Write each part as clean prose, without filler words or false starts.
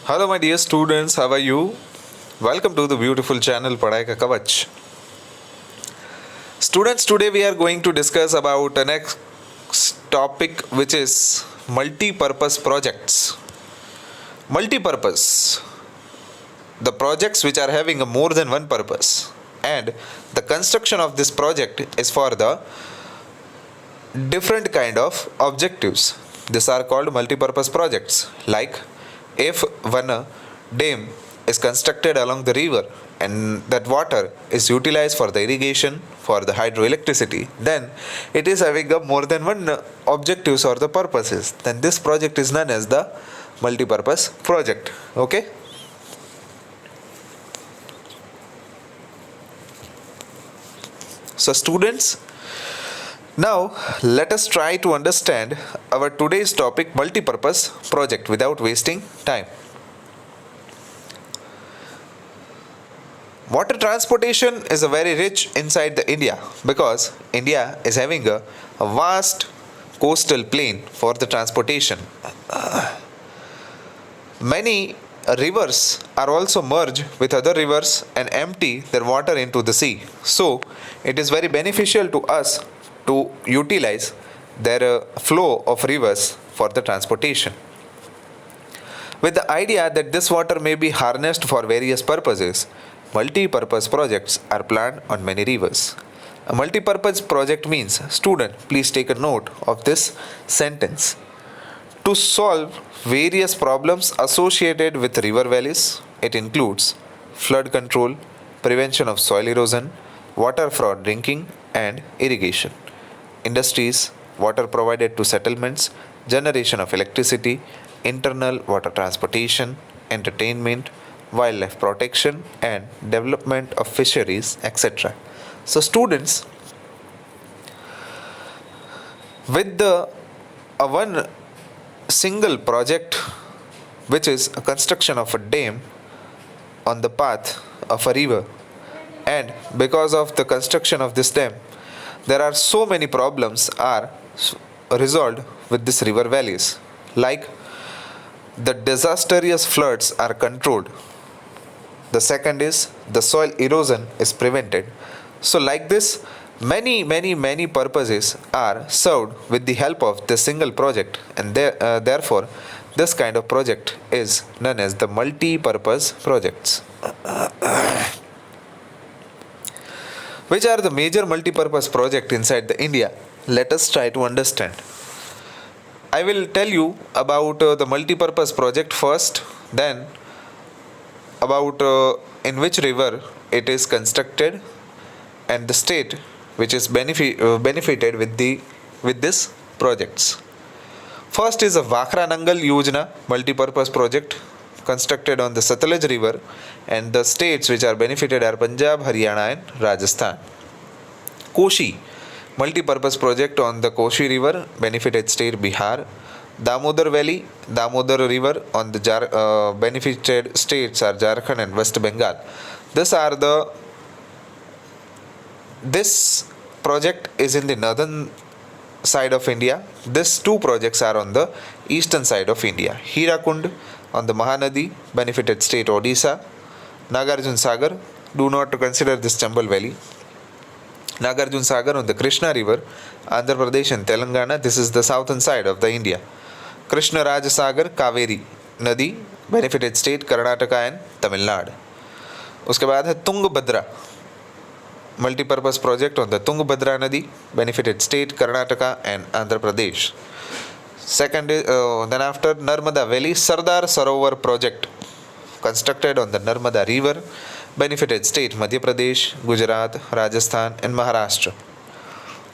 Hello, my dear students. How are you? Welcome to the beautiful channel Padhai Ka Kavach. Students, today we are going to discuss about the next topic, which is multi-purpose projects. Multi-purpose, the projects which are having a more than one purpose, and the construction of this project is for the different kind of objectives. These are called multi-purpose projects. Like if one dam is constructed along the river and that water is utilized for the irrigation, for the hydroelectricity, then it is having a more than one objectives or the purposes. Then this project is known as the multi-purpose project. Okay. So students, now let us try to understand our today's topic, multi-purpose project, without wasting time. Water transportation is a very rich inside the India because India is having a vast coastal plain for the transportation. Many rivers are also merged with other rivers and empty their water into the sea. So it is very beneficial to us to utilize their flow of rivers for the transportation. With the idea that this water may be harnessed for various purposes, multi-purpose projects are planned on many rivers. A multi-purpose project means, student, please take a note of this sentence. To solve various problems associated with river valleys, it includes flood control, prevention of soil erosion, water for drinking and irrigation, industries, water provided to settlements, generation of electricity, internal water transportation, entertainment, wildlife protection, and development of fisheries, etc. So, students, with the one single project, which is a construction of a dam on the path of a river, and because of the construction of this dam, there are so many problems are resolved with this river valleys, like the disastrous floods are controlled. The second is the soil erosion is prevented. So like this, many purposes are served with the help of this single project, and therefore this kind of project is known as the multi-purpose projects. Which are the major multi-purpose project inside the India? Let us try to understand. I will tell you about the multi-purpose project first, then about in which river it is constructed and the state which is benefited with this projects. First is a Vakra Nangal Yojana multi-purpose project constructed on the Satluj river, and the states which are benefited are Punjab, Haryana and Rajasthan. Koshi multi-purpose project on the Koshi river, benefited state Bihar. Damodar Valley, Damodar river on the benefited states are Jharkhand and West Bengal. This project is in the northern side of India. These two projects are on the eastern side of India. Hirakund on the Mahanadi, benefited state Odisha. Nagarjun Sagar, do not consider this Chambal Valley. Nagarjun Sagar on the Krishna river, Andhra Pradesh and Telangana. This is the southern side of the India. Krishna Raj Sagar, Kaveri Nadi, benefited state Karnataka and Tamil Nadu. उसके बाद है Tungabhadra multi-purpose project on the Tungabhadra Nadi, benefited state Karnataka and Andhra Pradesh. Second is then after Narmada Valley Sardar Sarovar project constructed on the Narmada river, benefited state Madhya Pradesh, Gujarat, Rajasthan and Maharashtra.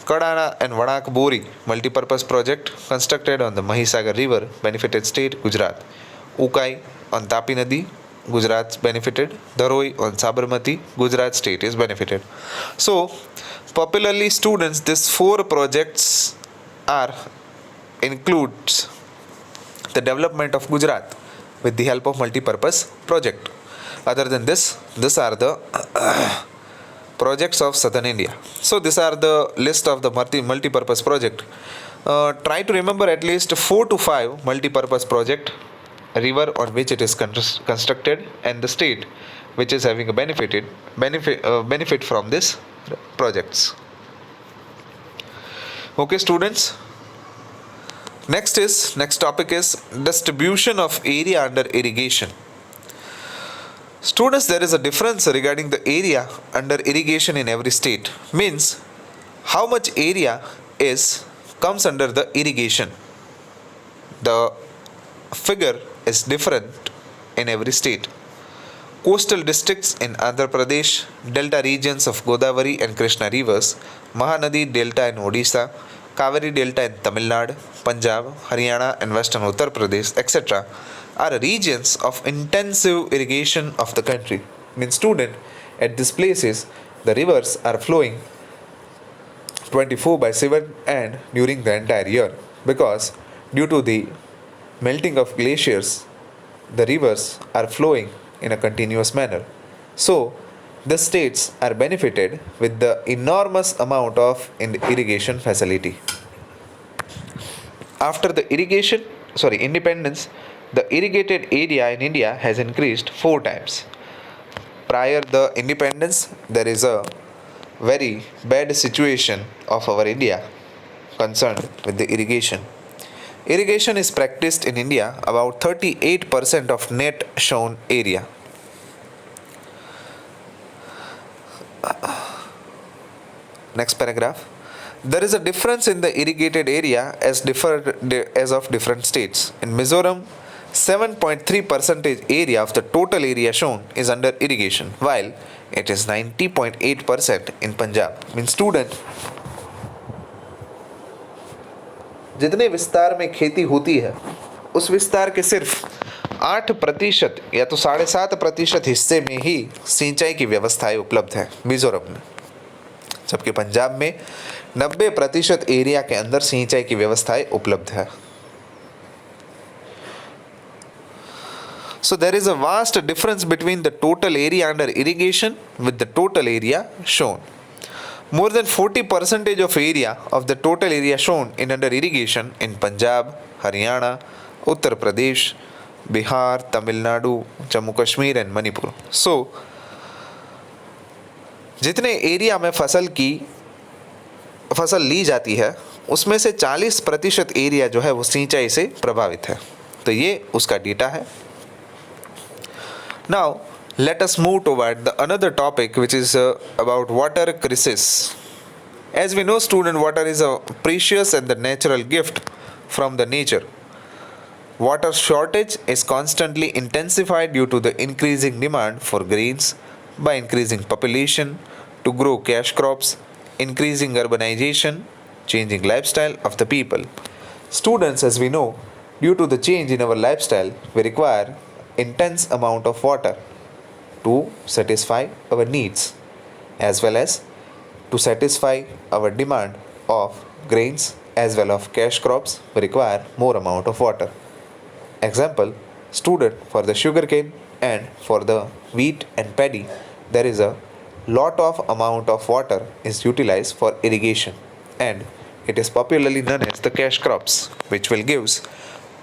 Kadana and Vanak Bori multi-purpose project constructed on the Mahisagar river, benefited state Gujarat. Ukai on Tapi Nadi, Gujarat benefited. Dharoi on Sabarmati, Gujarat state is benefited. So, popularly students, these four projects are includes the development of Gujarat with the help of multi-purpose project. Other than this, these are the projects of southern India. So these are the list of the multi-purpose project. Try to remember at least 4 to 5 multi-purpose project river on which it is constructed, and the state which is having a benefit from this projects. Okay, students. Next topic is distribution of area under irrigation. Students, there is a difference regarding the area under irrigation in every state. Means how much area is comes under the irrigation. The figure is different in every state. Coastal districts in Andhra Pradesh, delta regions of Godavari and Krishna rivers, Mahanadi delta in Odisha, Kaveri delta in Tamil Nadu, Punjab, Haryana and western Uttar Pradesh, etc. are regions of intensive irrigation of the country. Means student, at these places the rivers are flowing 24/7 and during the entire year, because due to the melting of glaciers the rivers are flowing in a continuous manner. So the states are benefited with the enormous amount of irrigation facility. After the independence, the irrigated area in India has increased 4 times. Prior the independence, there is a very bad situation of our India concerned with the irrigation. Irrigation is practiced in India about 38% of net shown area. Next paragraph. There is a difference in the irrigated area as of different states. In Mizoram, 7.3% area of the total area shown is under irrigation, while it is 90.8% in Punjab. Means student, जितने विस्तार में खेती होती है उस विस्तार के सिर्फ 8% या तो 7.5% हिस्से में ही सिंचाई की व्यवस्थाएं उपलब्ध है मिजोरम में, जबकि पंजाब में 90% एरिया के अंदर सिंचाई की व्यवस्थाएं उपलब्ध है. So there is a vast difference between the total area under irrigation with the total area shown. More than 40% of area of the total area shown in under irrigation in Punjab, Haryana, Uttar Pradesh, Bihar, Tamil Nadu, Jammu Kashmir and Manipur. So जितने area में फसल ली जाती है उसमें से 40% area जो है वो सिंचाई से प्रभावित है. तो ये उसका डेटा है. Now let us move toward the another topic which is about water crisis. As we know student, water is a precious and the natural gift from the nature. Water shortage is constantly intensified due to the increasing demand for grains by increasing population to grow cash crops, increasing urbanization, changing lifestyle of the people. Students, as we know, due to the change in our lifestyle, we require intense amount of water to satisfy our needs as well as to satisfy our demand of grains as well of cash crops. We require more amount of water. Example, student, for the sugarcane and for the wheat and paddy, there is a lot of amount of water is utilized for irrigation, and it is popularly known as the cash crops, which will gives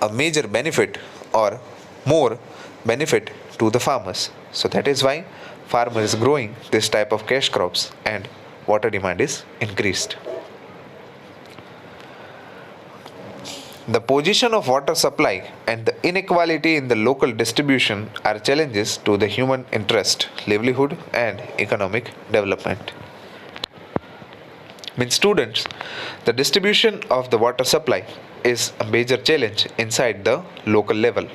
a major benefit or more benefit to the farmers. So that is why farmer is growing this type of cash crops and water demand is increased. The position of water supply and the inequality in the local distribution are challenges to the human interest, livelihood and economic development. Means students, the distribution of the water supply is a major challenge inside the local level.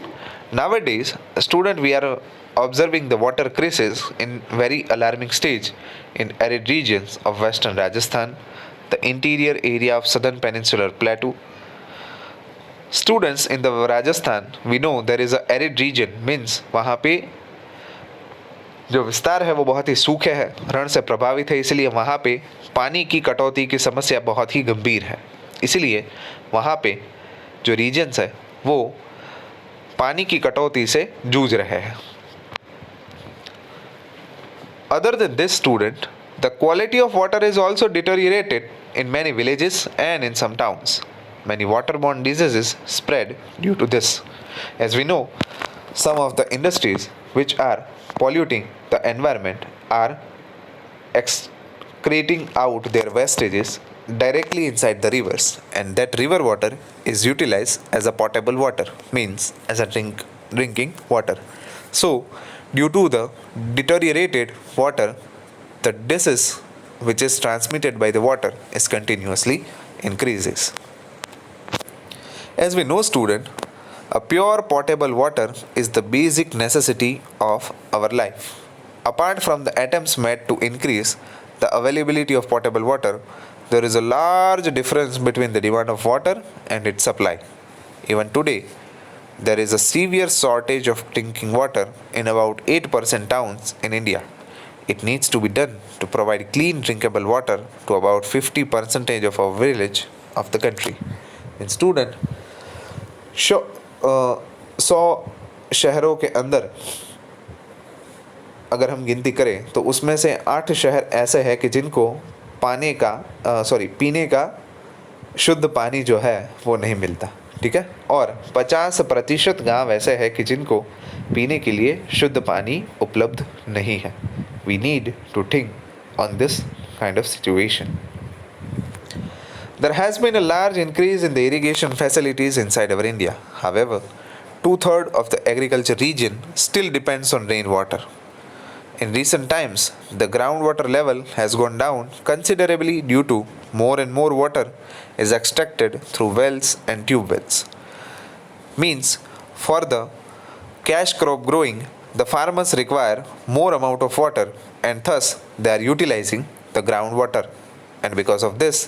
Nowadays, student, we are observing the water crisis in very alarming stage in arid regions of western Rajasthan, the interior area of southern peninsular plateau. Students, in the Rajasthan, we know there is a arid region, means वहाँ पे जो विस्तार है वो बहुत ही सूखे है, रण से प्रभावित है, इसलिए वहाँ पे पानी की कटौती की समस्या बहुत ही गंभीर है. इसलिए वहाँ पे जो रीजन्स है वो पानी की कटौती से जूझ रहे हैं. Other than this student, the quality of water is also deteriorated in many villages and in some towns. Many waterborne diseases spread due to this. As we know, some of the industries which are polluting the environment are excreting out their wastages directly inside the rivers, and that river water is utilized as a potable water, means as a drinking water. So due to the deteriorated water, the disease which is transmitted by the water is continuously increases. As we know, student, a pure potable water is the basic necessity of our life. Apart from the attempts made to increase the availability of potable water, there is a large difference between the demand of water and its supply. Even today, there is a severe shortage of drinking water in about 8% towns in India. It needs to be done to provide clean drinkable water to about 50% of our village of the country. In student, 100 शहरों के अंदर अगर हम गिनती करें तो उसमें से 8 शहर ऐसे हैं कि जिनको पीने का शुद्ध पानी जो है वो नहीं मिलता, ठीक है, और 50% गांव ऐसे हैं कि जिनको पीने के लिए शुद्ध पानी उपलब्ध नहीं है. We need to think on this kind of situation. There has been a large increase in the irrigation facilities inside our India. However, 2/3 of the agriculture region still depends on rainwater. In recent times, the groundwater level has gone down considerably due to more and more water is extracted through wells and tube wells. Means, for the cash crop growing, the farmers require more amount of water and thus they are utilizing the groundwater. And because of this,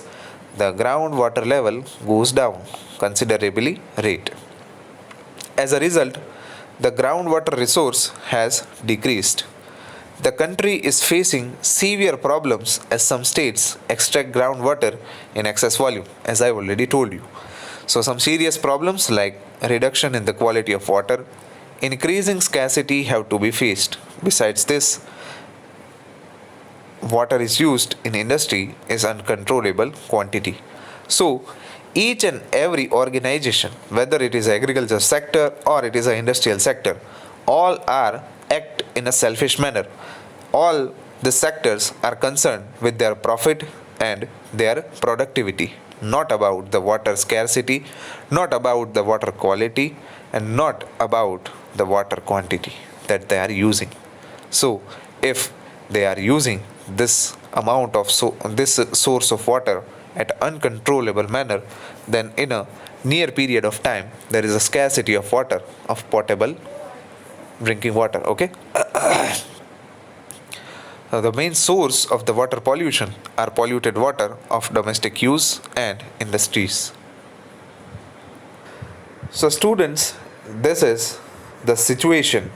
the groundwater level goes down considerably rate. As a result, the groundwater resource has decreased. The country is facing severe problems as some states extract groundwater in excess volume, as I already told you. So some serious problems like reduction in the quality of water, increasing scarcity have to be faced. Besides this, water is used in industry is uncontrollable quantity. So each and every organization, whether it is agriculture sector or it is an industrial sector, all are act in a selfish manner. All the sectors are concerned with their profit and their productivity, not about the water scarcity, not about the water quality, and not about the water quantity that they are using. So if they are using this amount of this source of water at uncontrollable manner, then in a near period of time there is a scarcity of water, of potable drinking water. Okay. The main source of the water pollution are polluted water of domestic use and industries. So students, this is the situation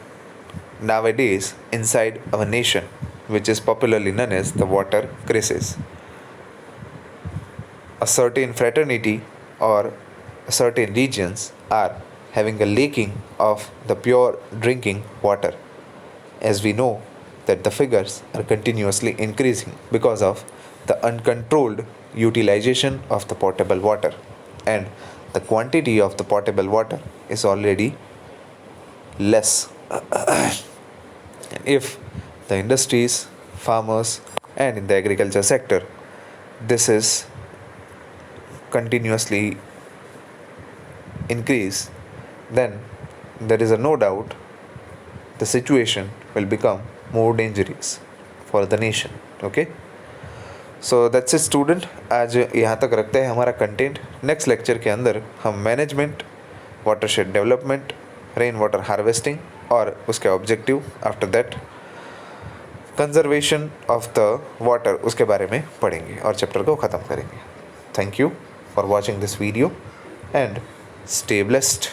nowadays inside our nation, which is popularly known as the water crisis. A certain fraternity or certain regions are having a lacking of the pure drinking water. As we know that the figures are continuously increasing because of the uncontrolled utilization of the potable water, and the quantity of the potable water is already less. If the industries, farmers, and in the agriculture sector, this is continuously increase, then there is a no doubt the situation will become more dangerous for the nation. Okay, so that's it student. आज यहाँ तक रखते हैं हमारा content. Next lecture के अंदर हम management, watershed development, rain water harvesting और उसके objective, after that conservation of the water, उसके बारे में पढ़ेंगे और चैप्टर को ख़त्म करेंगे. Thank you for watching this video and stay blessed.